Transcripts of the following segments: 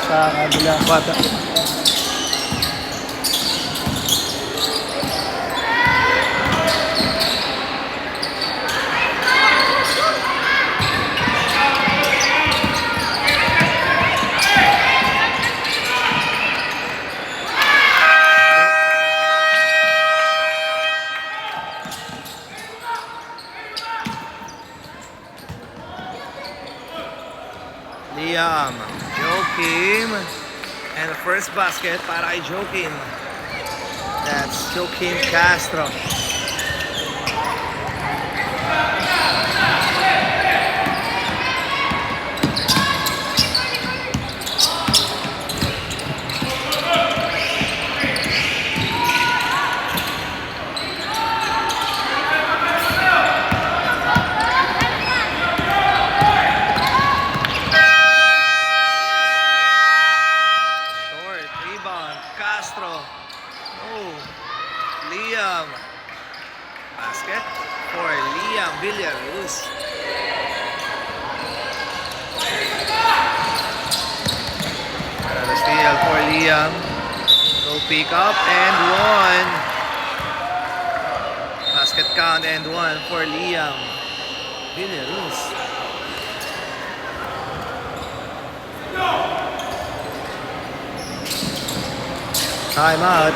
sa kabilang bata. Liam, Joakim, and the first basket para kay Joakim. That's Joakim Castro. Castro. Oh, Liam. Basket for Liam Villaruz. Another steal for Liam. Go pick up and one. Basket count and one for Liam Villaruz. Time out.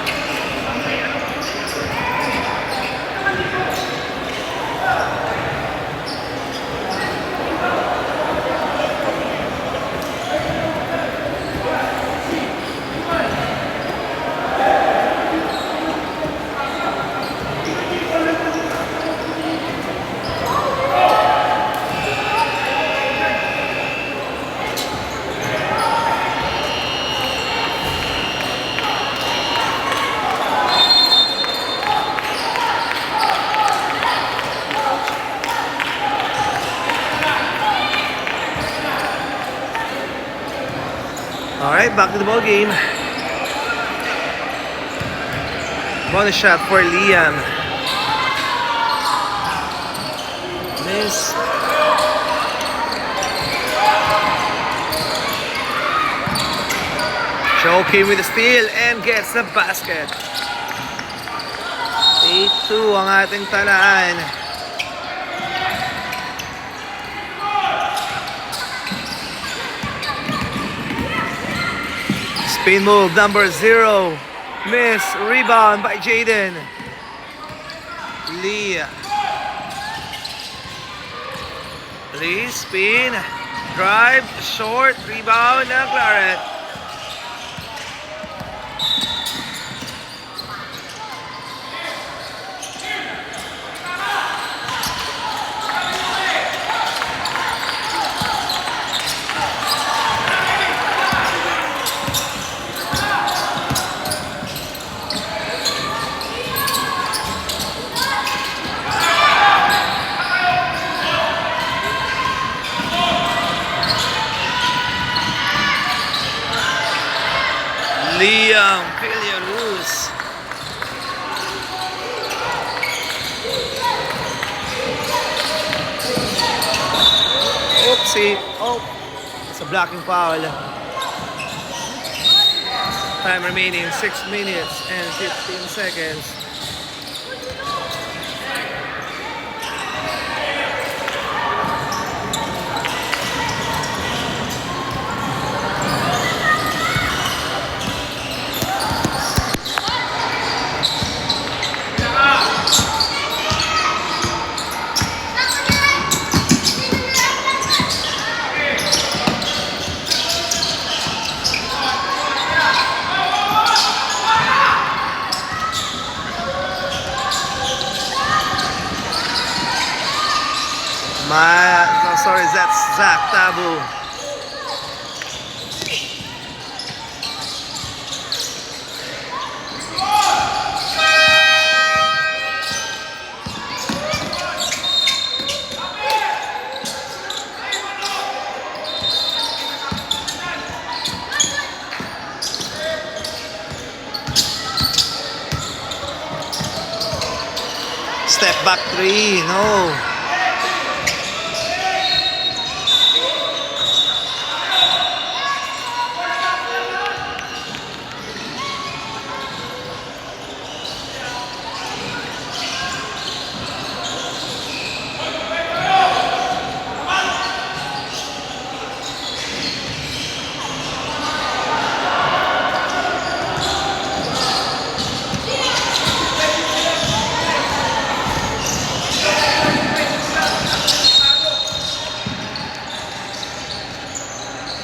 Alright, back to the ball game. Bonus shot for Liam. Miss. Joakim with the steal and gets the basket. 8-2 ang ating talaan. Spin move number 0. Miss. Rebound by Jaden. Lee. Lee spin. Drive. Short. Rebound ng Claret. Liam Villaruz. Oopsie. Oh, it's a blocking foul. Time remaining 6 minutes and 15 seconds. No, sorry, that's Zach Tabu. Step back 3, no.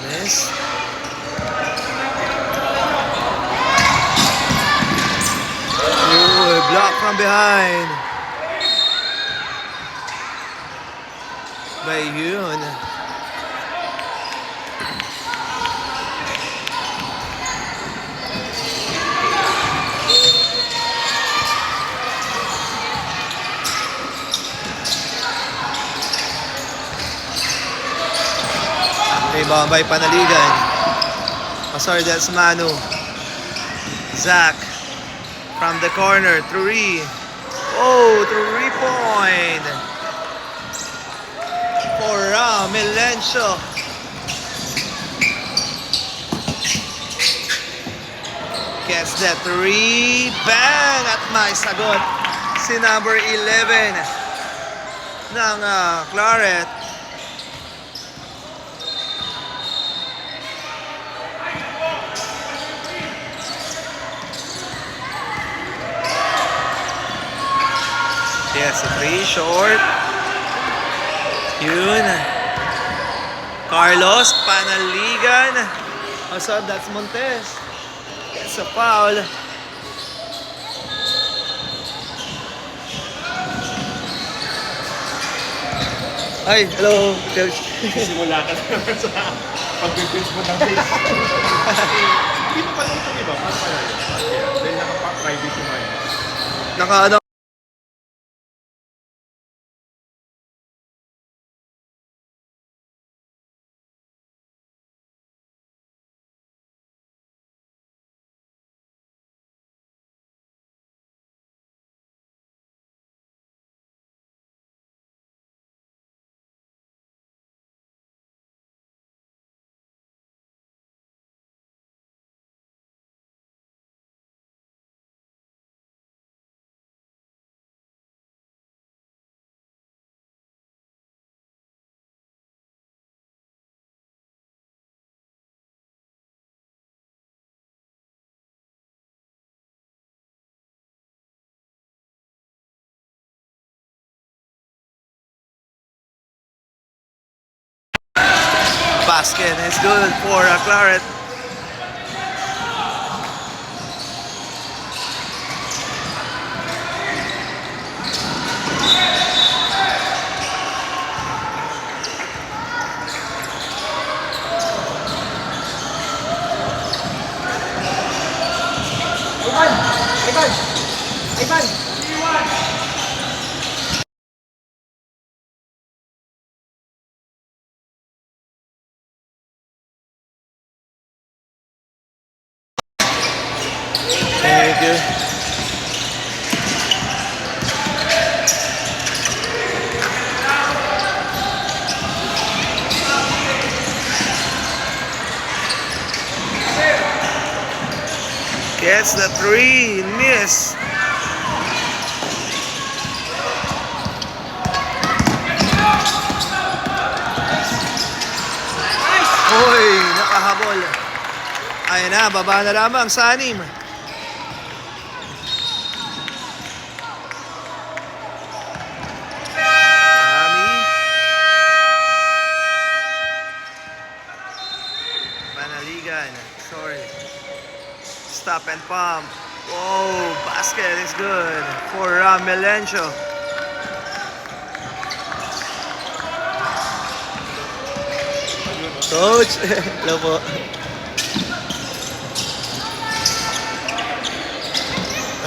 Miss. Ooh, block from behind. By Yun. Rebound by Panaligan. Pasar del Manu. Zach from the corner. 3. Oh, 3-point. For Melencio. Gets that 3. Bang! At may sagot si number 11 ng Claret. Yes, a 3 short. Yun. Carlos Panaligan. Also, that's Montes. Gets a foul. Ay, hello, Coach. Simula ka naman sa pag-defense mo ng base. Hindi mo pala itong iba. Paano pala yun? Dahil nakapak-private yung ano. Naka-ano? Basket is good for Claret. Ivan! Thank you. Gets the 3, miss. Hoy, nakahabol. Ayan na, baba na lamang sa 6. Panaligan, sorry. Stop and pump. Whoa, basket is good for Melencio. Coach, hello po.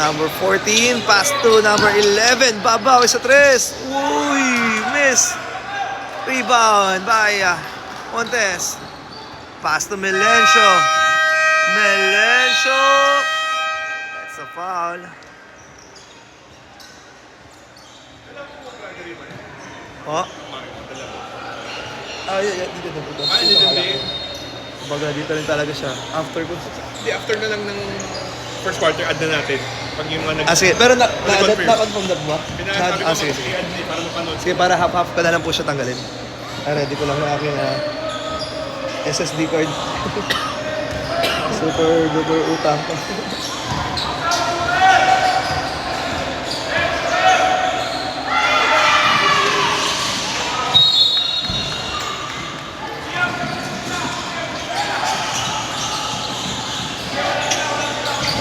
Number 14, pass to number 11. Babaw sa 3. Uy, miss. Rebound by Montes. Pass to Melencio. Melencio. That's a foul. Oh. Dito na po. Baga dito rin talaga siya. After ko. Hindi, after na lang ng first quarter, add na natin. Pag yung mga sige. Pero na-confirm na po ba? Pinasabi ko Sige. i-add na para mapanood. Sige, para half-half ko na lang po siya tanggalin. Ready ko lang yung aking SSD card. Super duper utang.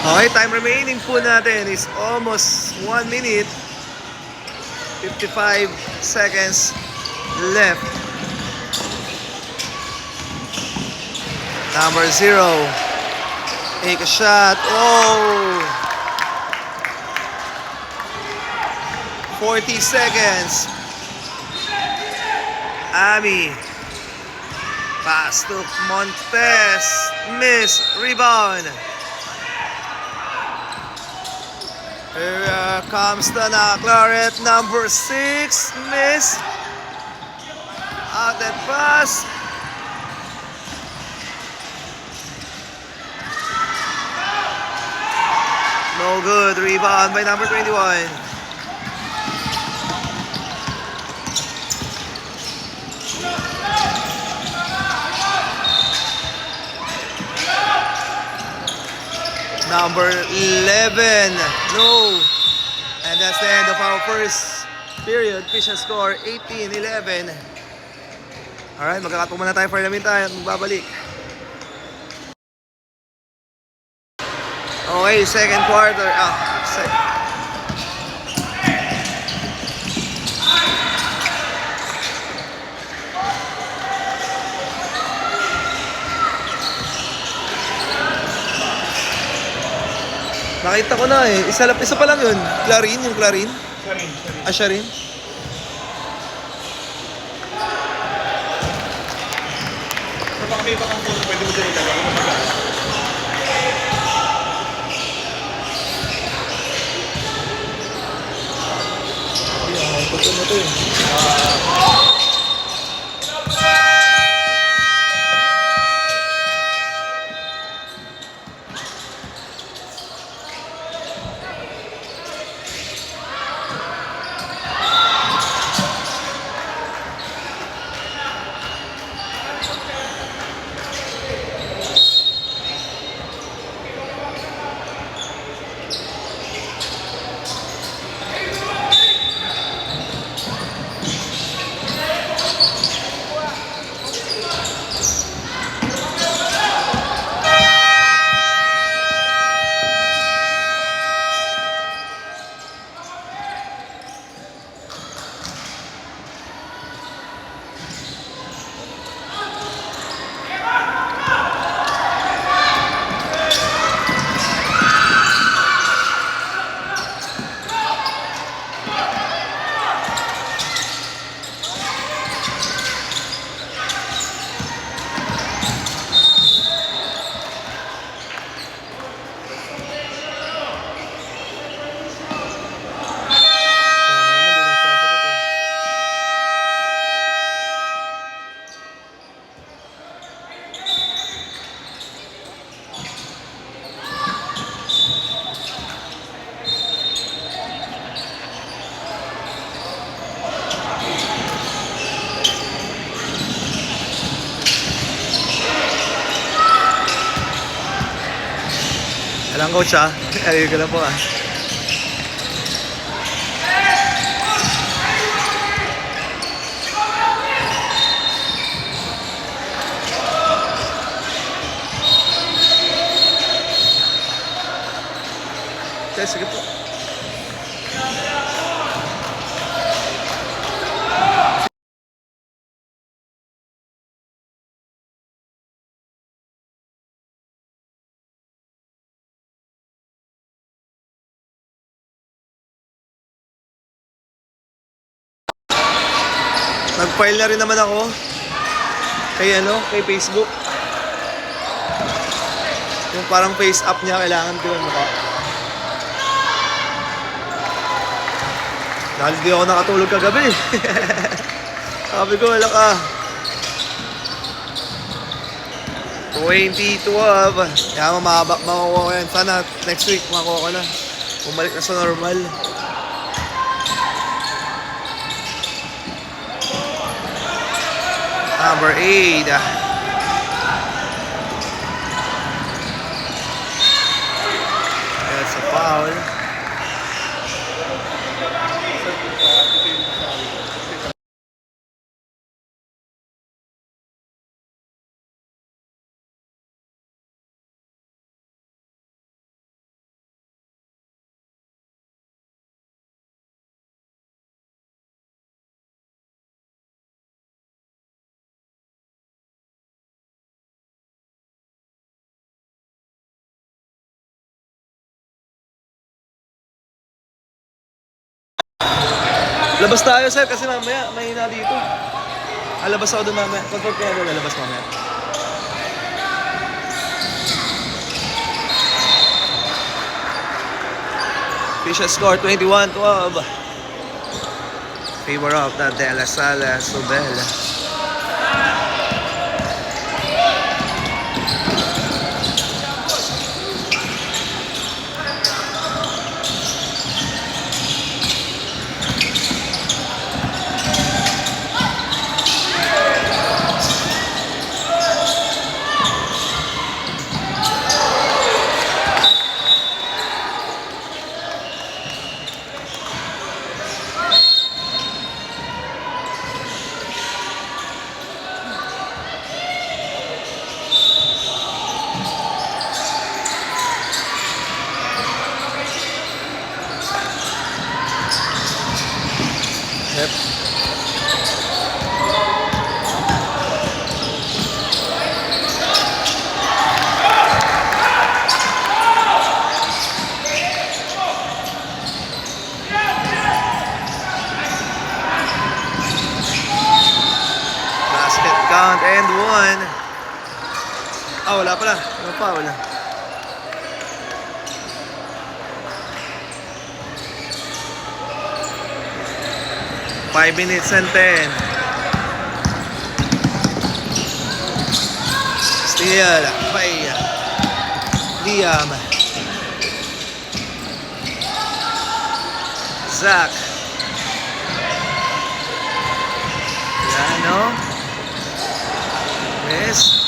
Okay, time remaining po natin is almost 1 minute 55 seconds left. Number 0. Take a shot. Oh! 40 seconds. Ami. Pass to Montes. Miss. Rebound. Here comes the Claret. Number 6. Miss. Out that pass. No good. Rebound by number 21. Number 11. No. And that's the end of our first period. Official score 18-11. Alright, magkakatong muna tayo for the meantime. Magbabalik. Okay, second quarter. Nakita ko na eh. Isa pa lang yun. Clarin, yung Clarin. Siya rin. Siya rin. Pero baka may iba kang puso, pwede mo dyan itagawa kung mabagal. Pagka mo to yun. Alam coach ah. Ayun ko lang po ah. Sige po. Nag-file na rin naman ako kay Facebook. Yung parang face up niya, kailangan ko yung mukha. Dahil di ako nakatulog kagabi. Sabi ko, wala ka. 2012. Kaya makukuha ko yan. Sana next week makukuha ko na. Bumalik na sa normal. Number 8. That's a foul. Labas tayo, sir, kasi mamaya mahina dito. Labas ako doon mamaya. Confirm ko na lalabas mamaya. Official score 21-12. Favor of the De La Salle Sobel. Yep. Basket count and one. Wala pala. Ano pa? Wala. Five minutes and 10. Steal by Liam. Zach. Yan, no? Yes.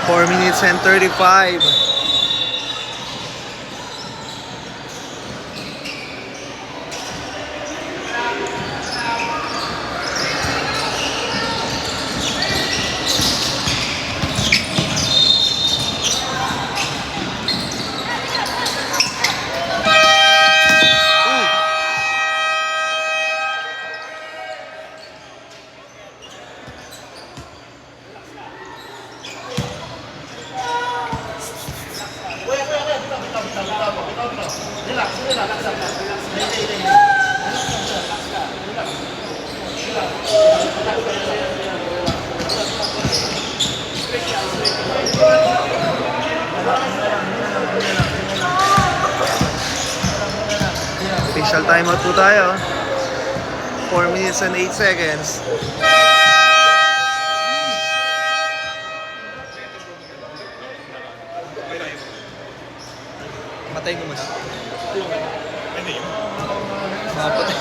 Four minutes and 35. Official timeout po tayo. 4 minutes and 8 seconds. Patayin ko muna. Mapatay.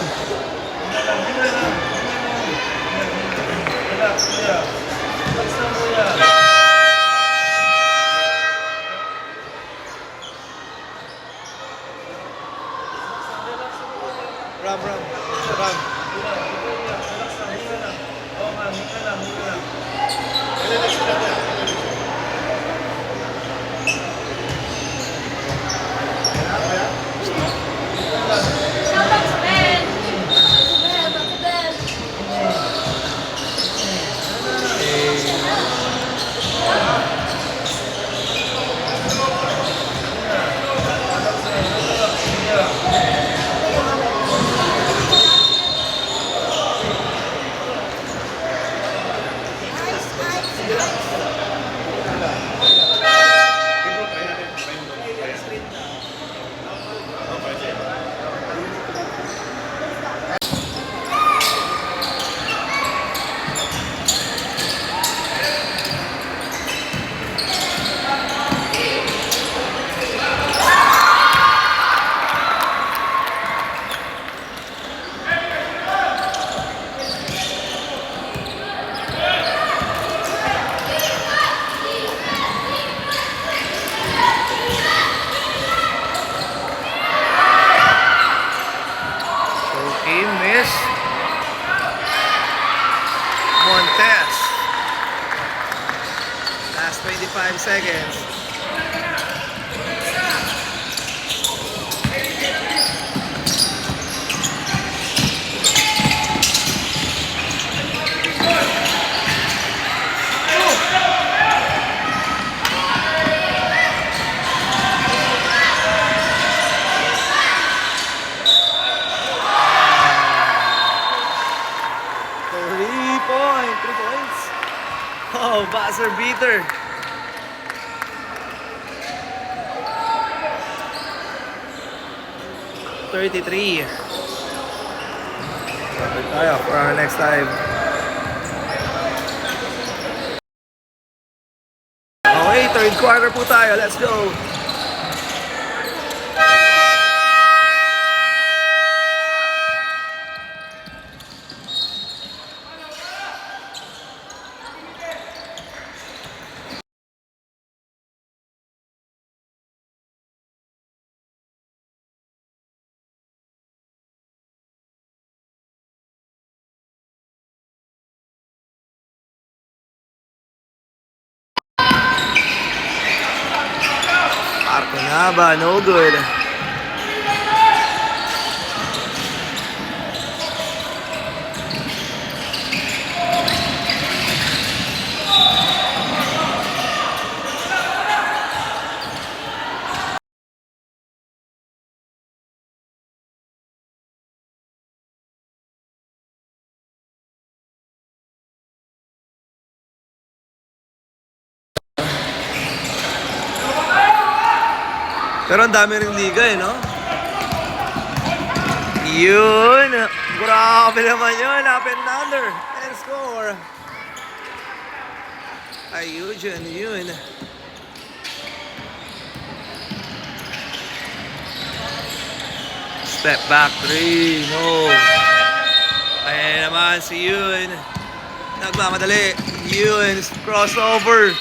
Ram. Montes. Last 25 seconds. buzzer beater. $33. Kapit tayo for our next time. Okay, third quarter po tayo. Let's go. Arconaba, no good. Pero ang dami rin liga eh, no? Yun! Grabe naman yun! Up and under! And score! Ayun, yun. Step back 3, no. Ayan naman si Yun. Nagmamadali. Yun, crossover.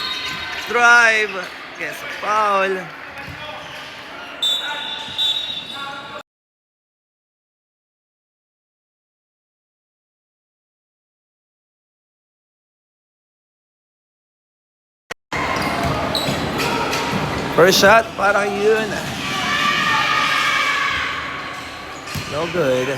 Drive. Guess foul. First shot para kay Yun. No good.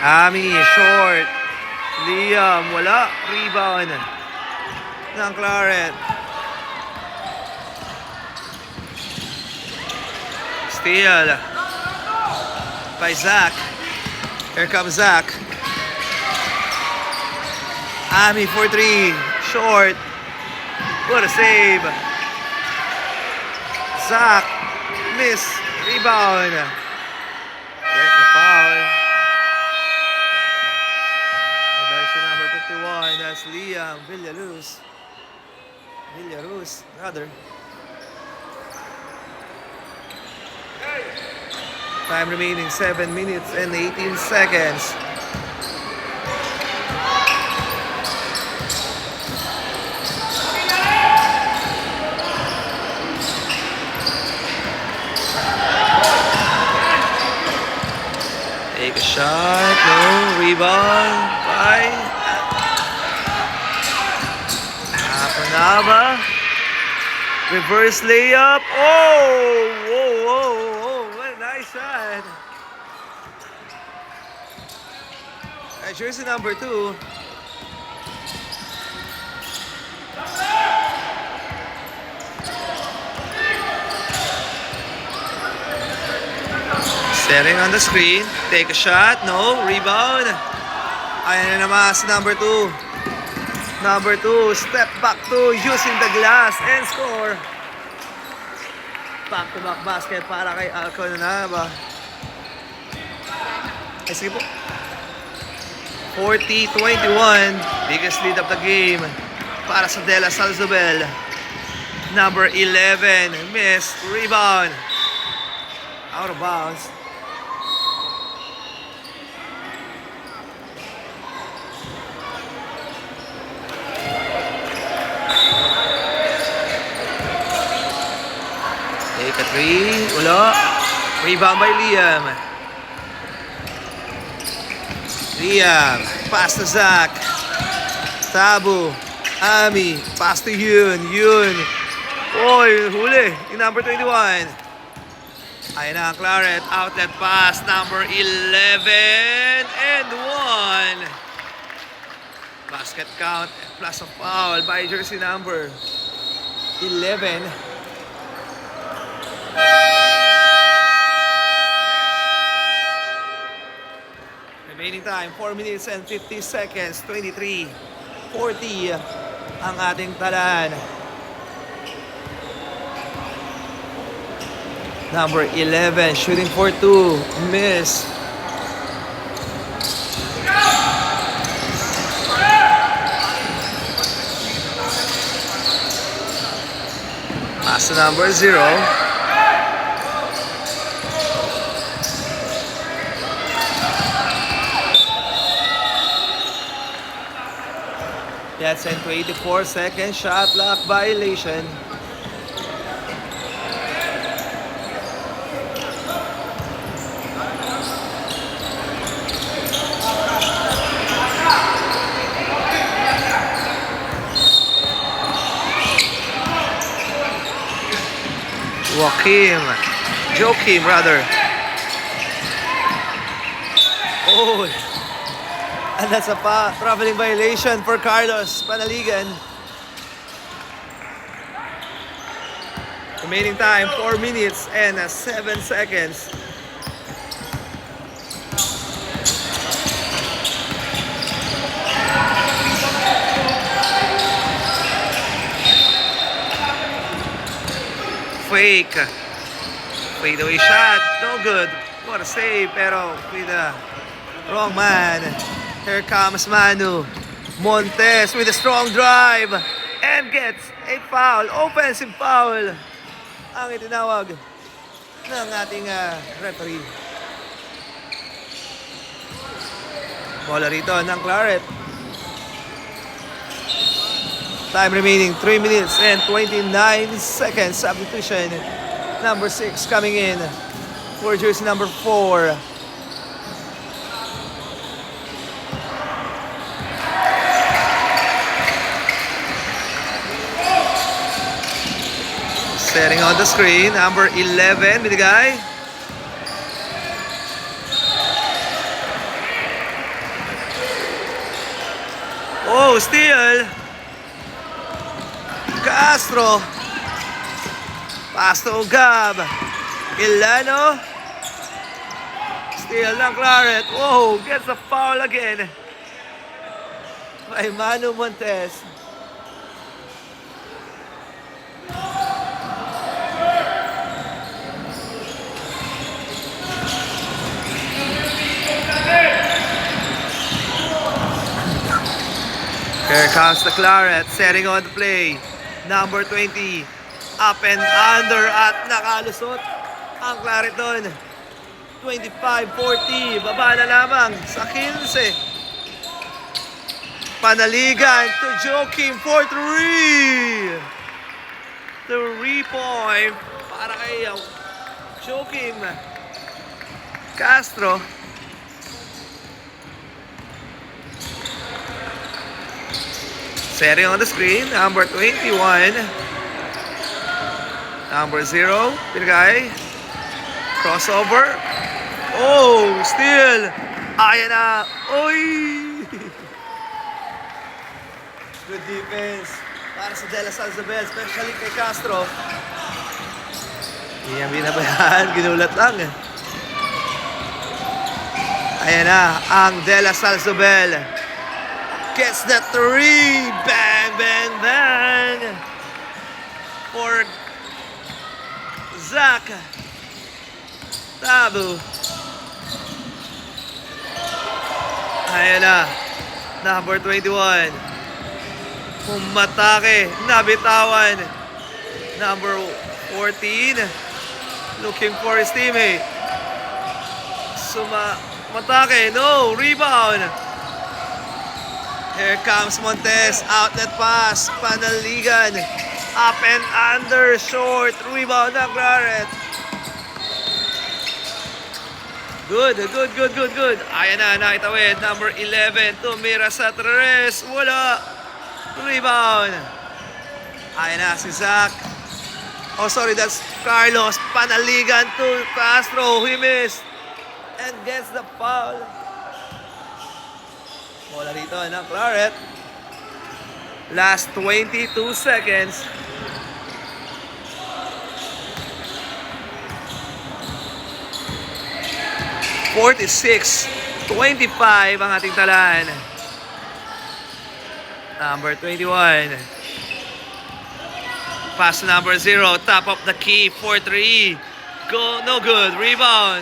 Ami, short. Liam, wala. Rebound ng Claret. Steal by Zach. Here comes Zach. Ami for 3. Short. What a save. Zach. Miss. Rebound. Get the foul. Number 51, that's Liam Villaluz. Villaruz, rather. Time remaining 7 minutes and 18 seconds. Take a shot, no, rebound. Arconaba. Reverse layup. Oh! Whoa, whoa, whoa. What a nice shot. Jersey number 2. Setting on the screen. Take a shot. No. Rebound. Ayan na naman si number 2. Number 2, step back 2, using the glass and score. Back-to-back basket para kay Arconaba. Ay, sige po. 40-21, biggest lead of the game para sa De La Salzobel. Number 11, missed, rebound. Out of bounds. Take a 3. Wala. Rebound by Liam. Liam. Pass to Zach. Tabu. Ami. Pass to Yun. Yun. Oy, huli. Yung number 21. Ayan na ang Claret. Outlet pass. Number 11. And 1. Basket count. Plus a foul by jersey number 11. Remaining time, 4 minutes and 50 seconds. 23-40 ang ating talaan. Number 11, shooting for 2. Miss. Pass to number 0. That's into 84 seconds. Shot clock violation. Joakim rather. Oh, and that's a traveling violation for Carlos Panaligan. Remaining time, 4 minutes and 7 seconds. Fade away shot, no good. What a save, pero with the wrong man. Here comes Manu Montes with a strong drive and gets a foul, offensive foul. Ang itinawag ng ating referee. Bola rito ng Claret. Time remaining 3 minutes and 29 seconds. Substitution. Number 6 coming in for jersey number 4. Setting on the screen, number 11 with the guy. Oh, steal. Castro. Pass to Gab. Ilano. Steal ng Claret. Whoa, gets a foul again by Manu Montes. Here comes the Claret, setting on the play. Number 20, up and under at nakalusot ang Claret doon. 25-40, baba na lamang sa 15. Panaligan to Joakim for 3. 3-point para kay Joakim Castro. Setting on the screen, number 21. Number 0, Pilgay. Crossover. Oh, steal. Ayan na. Oy! Good defense para sa De La Salle Isabel, especially kay Castro. Hindi niya binabayaan, ginulat lang. Ayan na, ang De La Salle Isabel. Gets the 3. Bang, bang, bang. For Zach Tabu. Ayan na. Number 21. Umatake. Nabitawan. Number 14. Looking for his teammate. Matake. No. Rebound. Here comes Montes, outlet pass, Panaligan, up and under, short, rebound ng Claret. Good. Ayan na, nakitawid, number 11, tumira sa tres, wala, rebound. Ayan na si Zach Oh, sorry, that's Carlos Panaligan to Castro. He missed and gets the foul. Bola dito ng Claret. Last 22 seconds. (46-25) ang ating talaan. Number 21. Pass number 0. Top of the key. 4-3. Go. No good. Rebound.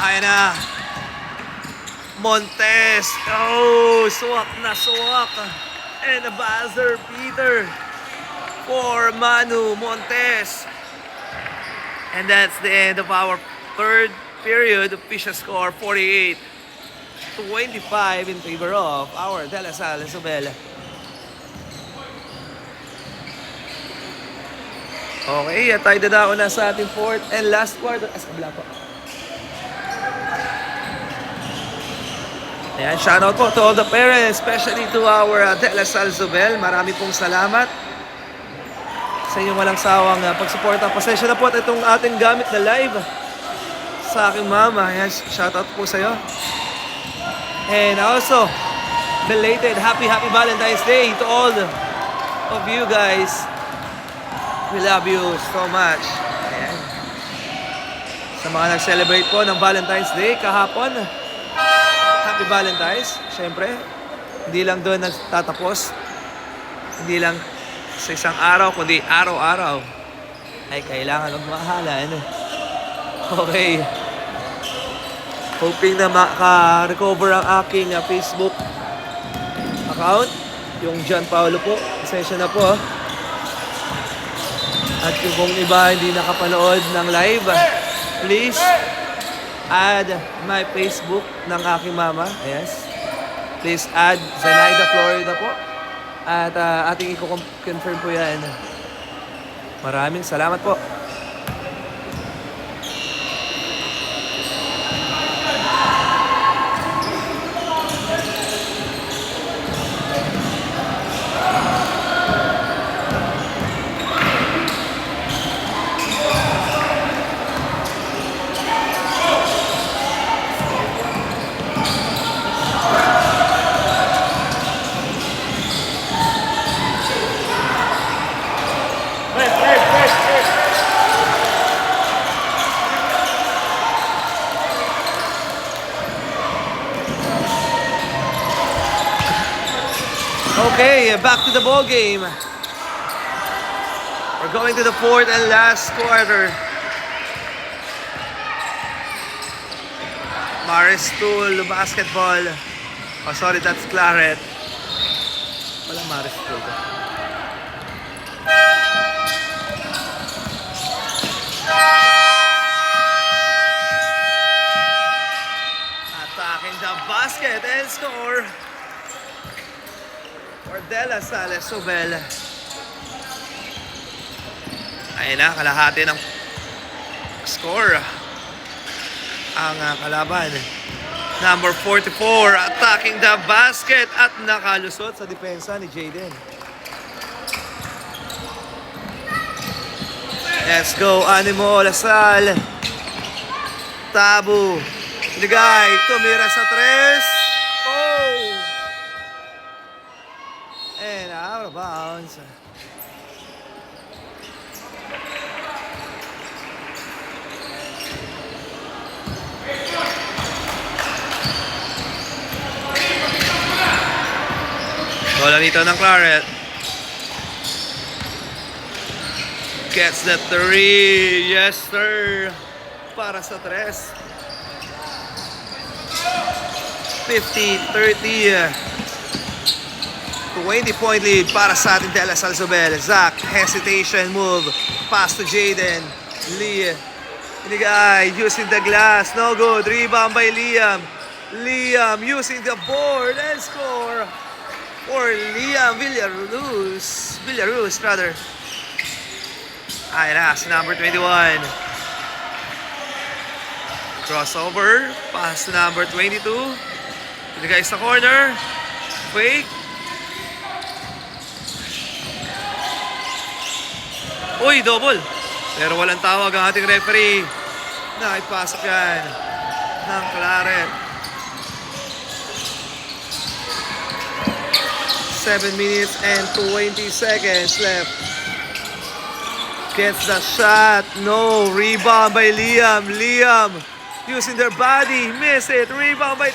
Ayan na. Montes. Oh, swak na swak. And a buzzer beater for Manu Montes. And that's the end of our third period. Official score 48-25 in favor of our De La Salle Zobel. Okay, tayo dadao na sa ating fourth and last quarter. Kabila po. Ayan, shoutout po to all the parents, especially to our De La Salle Zobel. Marami pong salamat sa inyong walang sawang pagsuporta. Pasensya na po at itong ating gamit na live sa aking mama. Ayan, shoutout po sa iyo. And also, belated happy Valentine's Day to all of you guys. We love you so much. Ayan. Sa mga nag-celebrate po ng Valentine's Day kahapon, Happy Valentine's. Siyempre, hindi lang doon nagtatapos. Hindi lang sa isang araw, kundi araw-araw ay kailangan magmahalan. Okay. Hoping na maka-recover ang aking Facebook account. Yung John Paulo po. Pasensya na po. At kung iba hindi nakapanood ng live, please add my Facebook ng aking mama. Yes. Please add Zenaida Florida po. At ating i-confirm po yan. Maraming salamat po. Okay, back to the ball game. We're going to the fourth and last quarter. Maristool basketball. Oh, sorry, that's Claret. Wala Maristool. Attacking the basket and score for De La Salle Zobel. Ayun na, kalahati ng score ang kalaban. Number 44 attacking the basket at nakalusot sa depensa ni Jaden. Let's go, Animo Lasal. Tabu. Ligay, tumira sa tres. Oh! And out of bounds. Bola dito ng Claret. Gets the three. Yes, sir. Para sa tres. 50-30. 20-point lead para sa ating De La Salle Zobel. Zach, hesitation move. Pass to Jaden. Lee. Inigay, using the glass. No good. Rebound by Liam. Liam using the board and score for Liam Villaruz rather. Ayan na, si number 21. Crossover. Pass to number 22. Inigay sa corner. Fake. Uy, double. Pero walang tawag ang ating referee. Nakipasok yan ng Claret. 7 minutes and 20 seconds left. Gets the shot. No. Rebound by Liam. Liam using their body. Miss it. Rebound by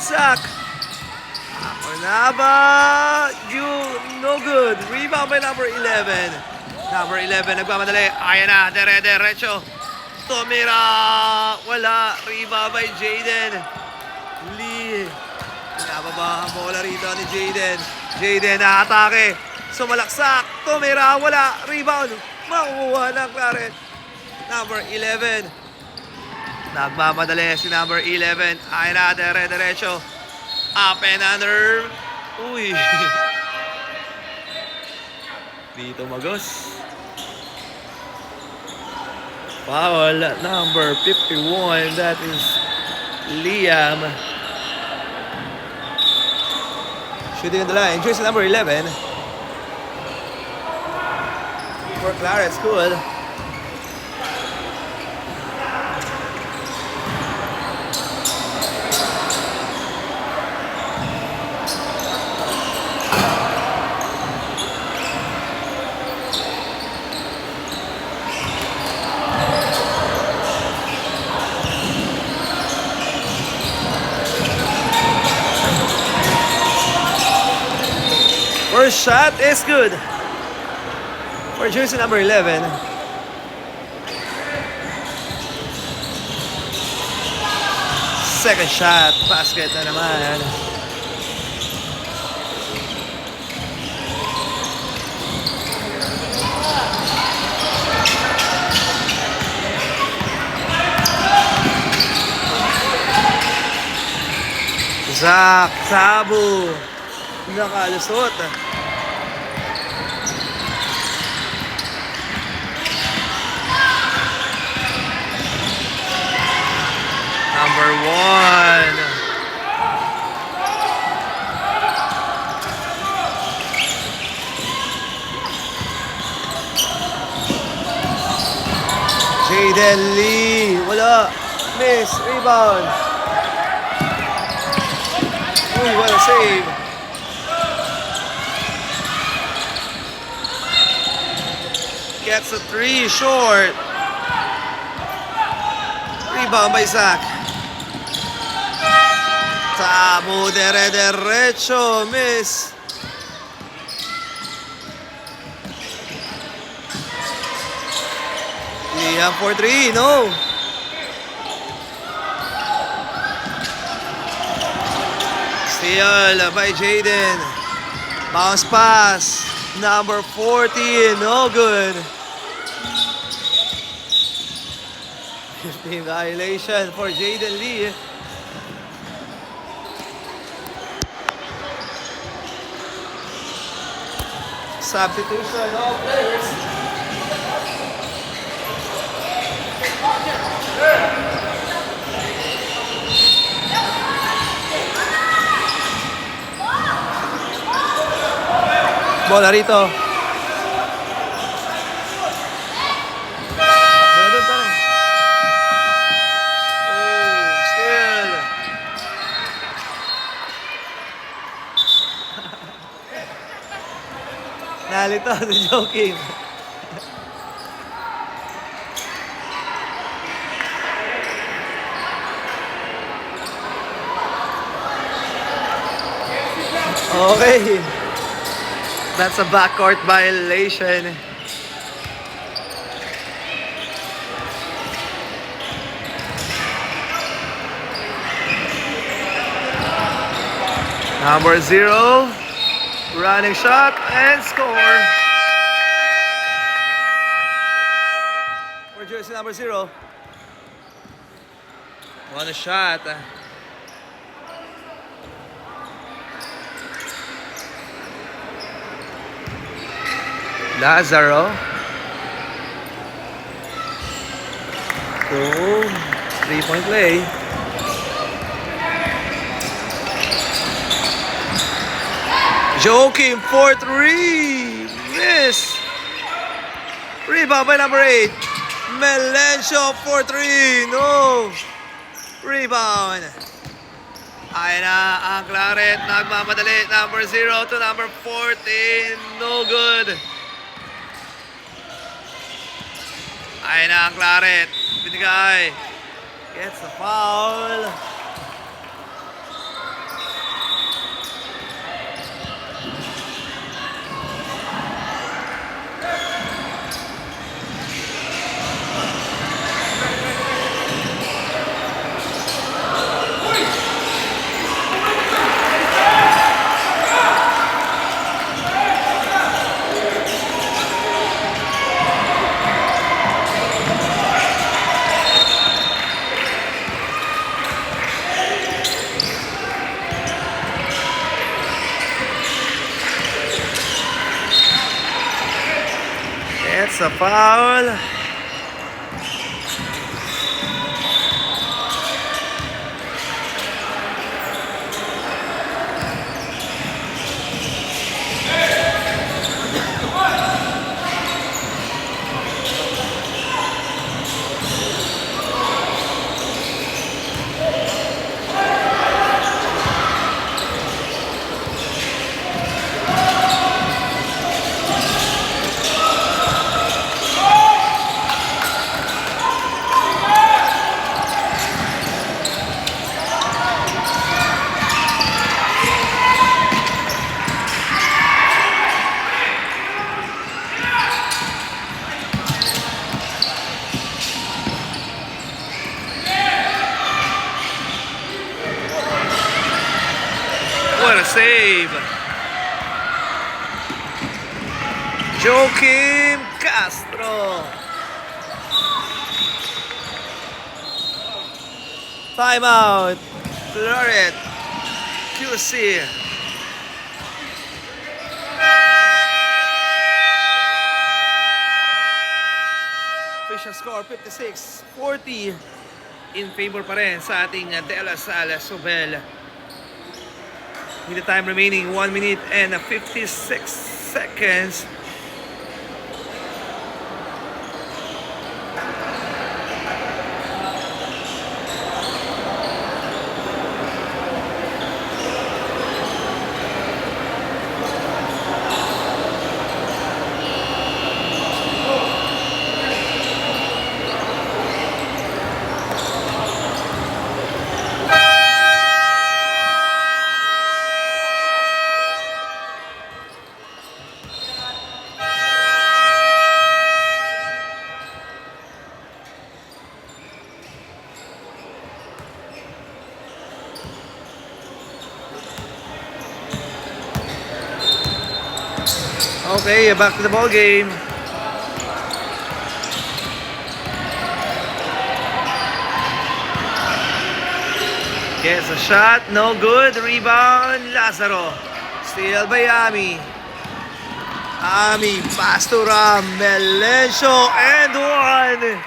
Zach. Aponaba. No good. Rebound by number 11. Number 11 nagmamadali. Ayan na. Derecho. Tumira. Wala. Rebound by Jaden. Lee. Pinababa ang bola rito ni Jaden. Jaden na-atake. Sumalaksak. Tumira. Wala. Rebound. Makukuha ng Claret. Number 11. Nagmamadali si number 11. Ay na. Derecho. Up and under. Uy. Dito magos. Foul. Number 51. That is Liam. Shooting on the line. Jersey number 11. For Claret School. First shot is good for jersey number 11. Second shot, basket na naman. Zach Tabu nakalusot. Number 1. Jaden Lee. Wala. Miss. Rebound. Uy, what a save. Gets a 3 short. Rebound by Zach. Tabu derecho. Miss. Liam for 3. No. Steal by Jaden. Bounce pass. Number 14. No good. 15 violation for Jaden Lee. Substitution of players. Bola rito. Meron pa rin. Oh, still. Nalito si Joking. Okay. That's a backcourt violation. Number 0, running shot and score. For jersey number 0. One shot. Lazaro. 3-point play. Joking for 3. Miss. Rebound by number 8. Melencio for 3. No. Rebound. Ayan na ang Claret. Nagmamadali. Number 0 to number 14. No good. Ayan na ang Claret. Binigay. Gets the foul. It's a foul. What a save. Joaquim Castro. Timeout. Claret. QC. Official score 56-40 in favor pa rin sa ating De La Salle Zobel. With the time remaining 1 minute and 56 seconds. Okay, back to the ball game. Gets a shot, no good. Rebound, Lazaro. Steal by Ami. Ami, pass to Ram. Melencio, and one.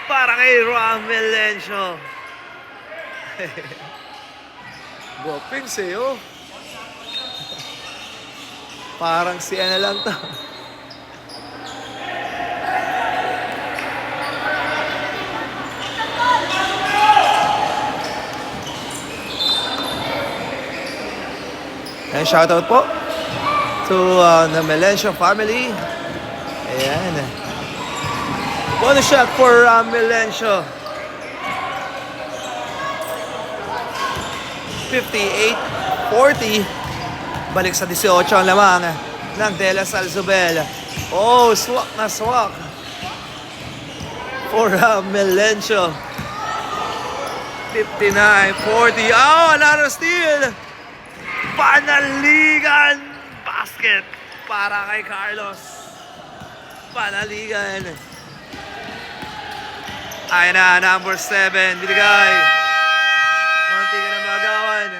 Para kay Ram Melencio. Boping sa'yo. Parang si ano lang to. And shoutout po to the Melencio family. Ayan. Bonus shot for Melencio. 58-40. Balik sa 18 ang lamang ng De La Salle Zobel. Oh, swak na swak for Melencio. 59-40. Oh, another steal. Panaligan basket para kay Carlos. Panaligan. Ay na, number 7. Binigay. Munti ka na magawan.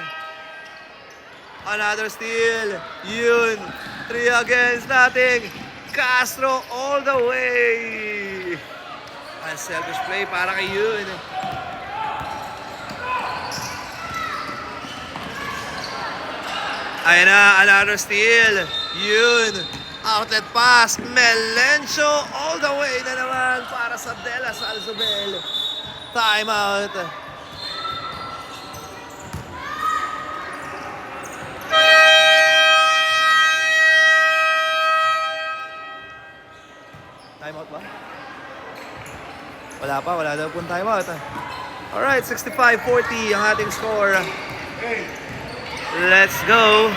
Another steal. Yun. 3 against nothing. Castro all the way. Unselfish play para kay Yun. Ayan na, another steal. Yun. Outlet pass. Melencio all the way na naman para sa De La Salzabel. Time out. Time out ba? Wala daw pong time out. Alright, 65-40 ang ating score. Let's go.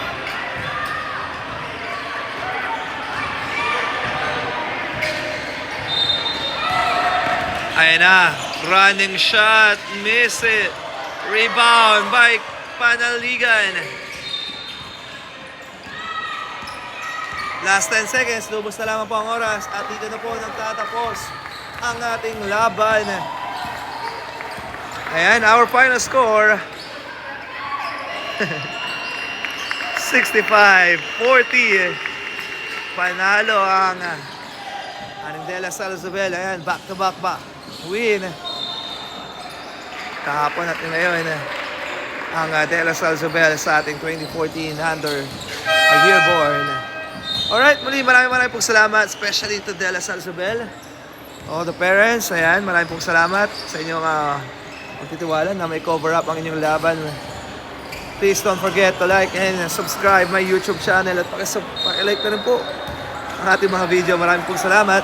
Ayan na, running shot, miss it. Rebound by Panaligan. Last 10 seconds, lubos na lamang po ang oras at dito na po nagtatapos ang ating laban. Ayan, our final score. 65-40. Panalo ang ating De La Salzabel. Ayan, back-to-back win. Kahapon at ngayon ang De La Salzabel sa ating 2014 under a yearborn. Alright, muli maraming pong salamat, especially to De La Salzabel. All the parents, ayan, maraming pong salamat sa inyong pagtitiwala na may cover up ang inyong laban. Please don't forget to like and subscribe my YouTube channel at paki-like na rin po ang ating mga video. Maraming pong salamat.